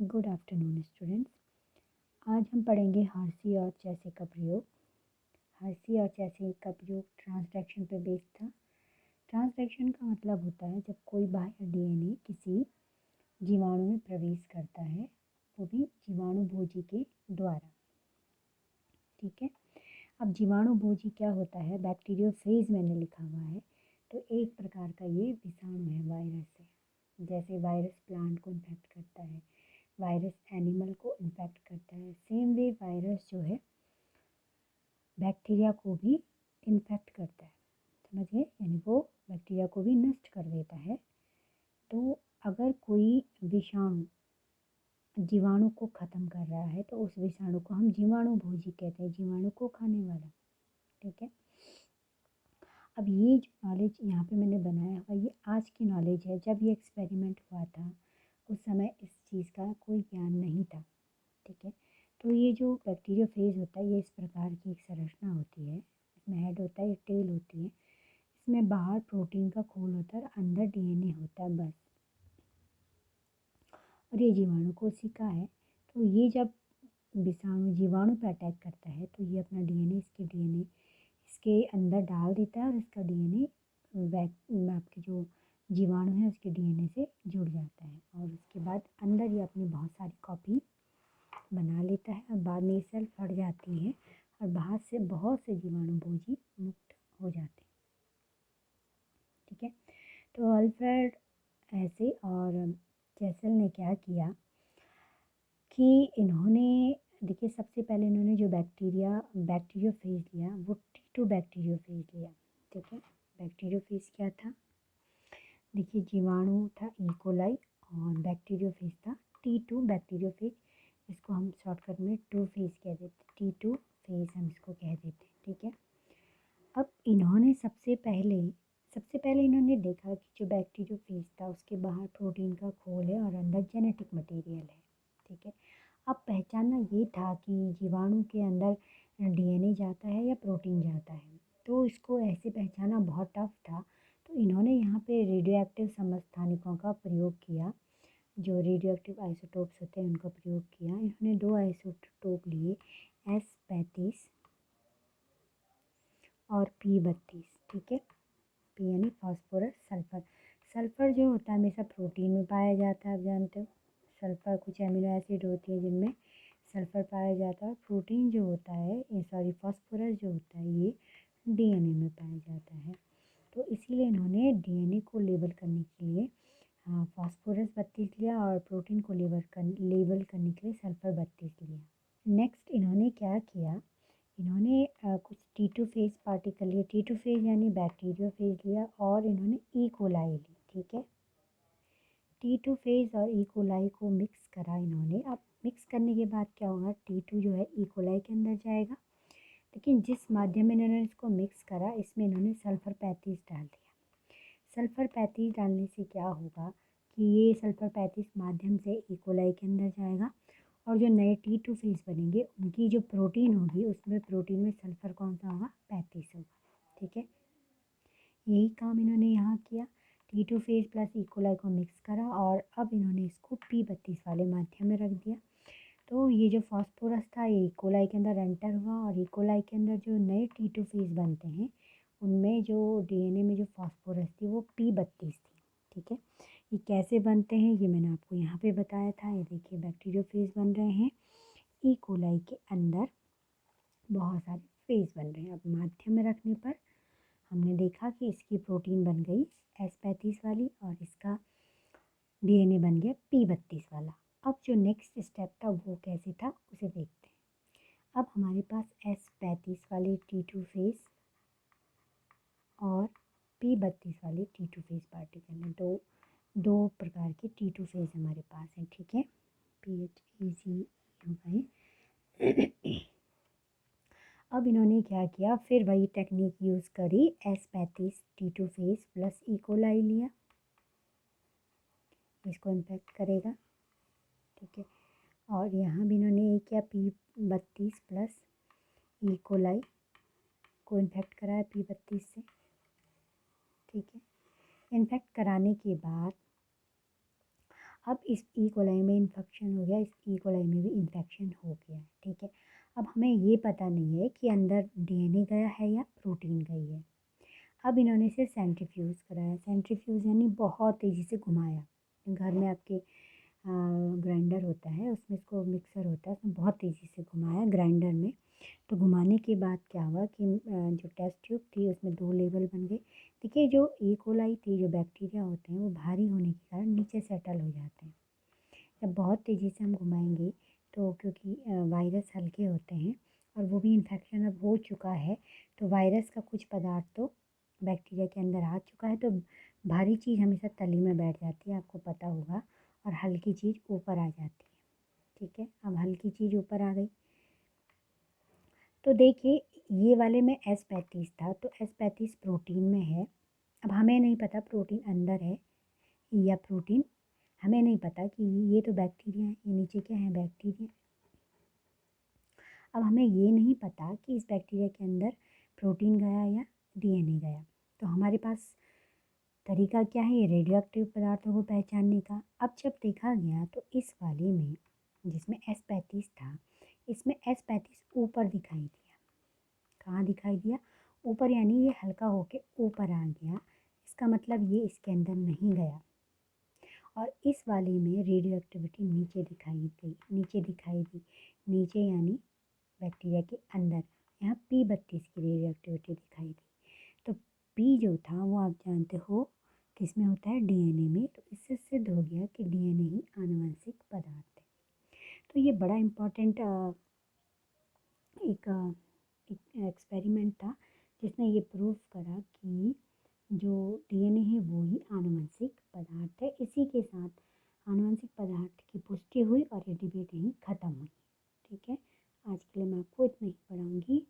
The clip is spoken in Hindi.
Good afternoon students. आज हम पढ़ेंगे हार्सी और चेसे का प्रयोग। हार्सी और चेसे का प्रयोग ट्रांसडक्शन पे बेस्ड था। ट्रांसडक्शन का मतलब होता है जब कोई बाह्य डीएनए किसी जीवाणु में प्रवेश करता है, वो भी जीवाणु भोजी के द्वारा। ठीक है। अब जीवाणु भोजी क्या होता है, बैक्टीरियोफेज मैंने लिखा हुआ है, तो एक प्रकार का ये विषाणु है वायरस है। जैसे वायरस प्लांट को इन्फेक्ट करता है, वायरस एनिमल को इन्फेक्ट करता है, सेम वे वायरस जो है बैक्टीरिया को भी इन्फेक्ट करता है। समझिए, यानी वो बैक्टीरिया को भी नष्ट कर देता है। तो अगर कोई विषाणु जीवाणु को ख़त्म कर रहा है तो उस विषाणु को हम जीवाणु भोजी कहते हैं, जीवाणु को खाने वाला। ठीक है। अब ये जो नॉलेज यहाँ पे मैंने बनाया हुआ, ये आज की नॉलेज है। जब ये एक्सपेरिमेंट हुआ था उस समय इस चीज़ का कोई ज्ञान नहीं था। ठीक है। तो ये जो बैक्टीरियोफेज होता है, ये इस प्रकार की एक संरचना होती है। इसमें हेड होता है, टेल होती है, इसमें बाहर प्रोटीन का खोल होता है और अंदर डीएनए होता है, बस। और ये जीवाणु कोशिका है। तो ये जब विषाणु जीवाणु पर अटैक करता है तो ये अपना डीएनए इसके अंदर डाल देता है और इसका डीएनए आपके जो जीवाणु है उसके डीएनए से जुड़ जाता है और उसके बाद अंदर ये अपनी बहुत सारी कॉपी बना लेता है और बाद में ये सेल फट जाती है और बाहर से बहुत से जीवाणु भोजी मुक्त हो जाते हैं। ठीक है। तो अल्फ्रेड ऐसे और चेसल ने क्या किया कि इन्होंने, देखिए, सबसे पहले इन्होंने जो बैक्टीरियोफेज लिया वो T2 बैक्टीरियोफेज लिया। ठीक है। बैक्टीरियोफेज क्या था, देखिए, जीवाणु था इकोलाई और बैक्टीरियोफेज था T2 बैक्टीरियोफेज। इसको हम शॉर्टकट में 2 फेज कह देते, T2 फेज हम इसको कह देते। ठीक है। अब इन्होंने सबसे पहले इन्होंने देखा कि जो बैक्टीरियोफेज था उसके बाहर प्रोटीन का खोल है और अंदर जेनेटिक मटेरियल है। ठीक है। अब पहचानना ये था कि जीवाणु के अंदर डीएनए जाता है या प्रोटीन जाता है, तो इसको ऐसे पहचाना बहुत टफ था। तो इन्होंने यहाँ पे रेडियो एक्टिव समस्थानिकों का प्रयोग किया, जो रेडियो एक्टिव आइसोटोप्स होते हैं उनका प्रयोग किया। इन्होंने 2 आइसोटोप लिए, S35 और P32। ठीक है। P यानी फास्फोरस सल्फर। सल्फर जो होता है हमेशा प्रोटीन में पाया जाता है, आप जानते हो। सल्फर कुछ एमिनो एसिड होती है जिनमें सल्फर पाया जाता है। प्रोटीन जो होता है, फास्फोरस जो होता है ये डीएनए में पाया जाता है। तो इसीलिए इन्होंने डीएनए को लेबल करने के लिए फास्फोरस 32 लिया और प्रोटीन को लेबल करने के लिए सल्फर 32 लिया। नेक्स्ट इन्होंने क्या किया, इन्होंने कुछ T2 फेज पार्टिकल लिए। T2 फेज यानी बैक्टीरियोफेज लिया और इन्होंने ई कोलाई ली। ठीक है। T2 फेज और ई कोलाई को मिक्स करा इन्होंने। अब मिक्स करने के बाद क्या होगा, T2 जो है ई कोलाई के अंदर जाएगा, लेकिन जिस माध्यम में इन्होंने इसको मिक्स करा इसमें इन्होंने सल्फर 35 डाल दिया। सल्फर 35 डालने से क्या होगा कि ये सल्फर 35 माध्यम से ई कोलाई के अंदर जाएगा और जो नए T2 फेज बनेंगे उनकी जो प्रोटीन होगी उसमें प्रोटीन में सल्फर कौन सा होगा, 35 होगा। ठीक है। यही काम इन्होंने यहाँ किया। T2 phase plus E coli को मिक्स करा और अब इन्होंने इसको P32 वाले माध्यम में रख दिया। तो ये जो फास्फोरस था ये ई कोलाई के अंदर एंटर हुआ और ई कोलाई के अंदर जो नए T2 फेज बनते हैं उनमें जो डीएनए में जो फास्फोरस थी वो P32 थी। ठीक है। ये कैसे बनते हैं ये मैंने आपको यहाँ पे बताया था। ये देखिए, बैक्टीरियोफेज बन रहे हैं, ई कोलाई के अंदर बहुत सारे फेज बन रहे हैं। अब माध्यम में रखने पर हमने देखा कि इसकी प्रोटीन बन गई S35 वाली और इसका डीएनए बन गया P32 वाला। अब जो नेक्स्ट स्टेप था वो कैसे था उसे देखते हैं। अब हमारे पास S35 वाले T2 फेज और P32 वाले T2 फेज पार्टिकल हैं। दो प्रकार के T2 फेज हमारे पास हैं। ठीक है। PHEC हो गए। अब इन्होंने क्या किया, फिर वही टेक्निक यूज़ करी, S35 T2 phase plus E coli लिया, इसको इम्पैक्ट करेगा। ठीक है। और यहाँ भी इन्होंने ये किया, P32 प्लस ई कोलाई को इन्फेक्ट कराया P32 से। ठीक है। इन्फेक्ट कराने के बाद अब इस ई कोलाई में इन्फेक्शन हो गया, इस ई कोलाई में भी इन्फेक्शन हो गया, ठीक है। अब हमें ये पता नहीं है कि अंदर डीएनए गया है या प्रोटीन गई है। अब इन्होंने इसे सेंट्रीफ्यूज कराया। सेंट्रीफ्यूज यानी बहुत तेज़ी से घुमाया। घर में आपके ग्राइंडर होता है, उसमें इसको मिक्सर होता है, उसमें बहुत तेज़ी से घुमाया ग्राइंडर में। तो घुमाने के बाद क्या हुआ कि जो टेस्ट ट्यूब थी उसमें 2 लेवल बन गए। देखिए जो ई कोलाई थी, जो बैक्टीरिया होते हैं वो भारी होने के कारण नीचे सेटल हो जाते हैं। जब बहुत तेज़ी से हम घुमाएंगे तो क्योंकि वायरस हल्के होते हैं और वो भी इन्फेक्शन अब हो चुका है, तो वायरस का कुछ पदार्थ तो बैक्टीरिया के अंदर आ चुका है, तो भारी चीज़ हमेशा तली में बैठ जाती है, आपको पता होगा, और हल्की चीज़ ऊपर आ जाती है, ठीक है। अब हल्की चीज़ ऊपर आ गई, तो देखिए ये वाले में S35 था, तो S35 प्रोटीन में है। अब हमें नहीं पता प्रोटीन अंदर है या प्रोटीन, हमें नहीं पता कि ये तो बैक्टीरिया है, ये नीचे क्या है, बैक्टीरिया। अब हमें ये नहीं पता कि इस बैक्टीरिया के अंदर प्रोटीन गया या डीएनए गया। तो हमारे पास तरीका क्या है ये रेडियो एक्टिव पदार्थों को पहचानने का। अब जब देखा गया तो इस वाले में जिसमें S35 था, इसमें S35 ऊपर दिखाई दिया। कहाँ दिखाई दिया? ऊपर, यानी ये हल्का होके ऊपर आ गया। इसका मतलब ये इसके अंदर नहीं गया। और इस वाले में रेडियो एक्टिविटी नीचे दिखाई गई, नीचे दिखाई दी। नीचे यानी बैक्टीरिया के अंदर, यहाँ P32 की रेडियो एक्टिविटी दिखाई दी। तो P जो था वो आप जानते हो किस में होता है, डीएनए में। तो इससे सिद्ध हो गया कि डीएनए ही आनुवंशिक पदार्थ है। तो ये बड़ा इम्पोर्टेंट एक एक्सपेरिमेंट था जिसने ये प्रूव करा कि जो डीएनए है वो ही आनुवंशिक पदार्थ है। इसी के साथ आनुवंशिक पदार्थ की पुष्टि हुई और ये डिबेट यहीं ख़त्म हुई, ठीक है। आज के लिए मैं आपको इतना ही पढ़ाऊँगी।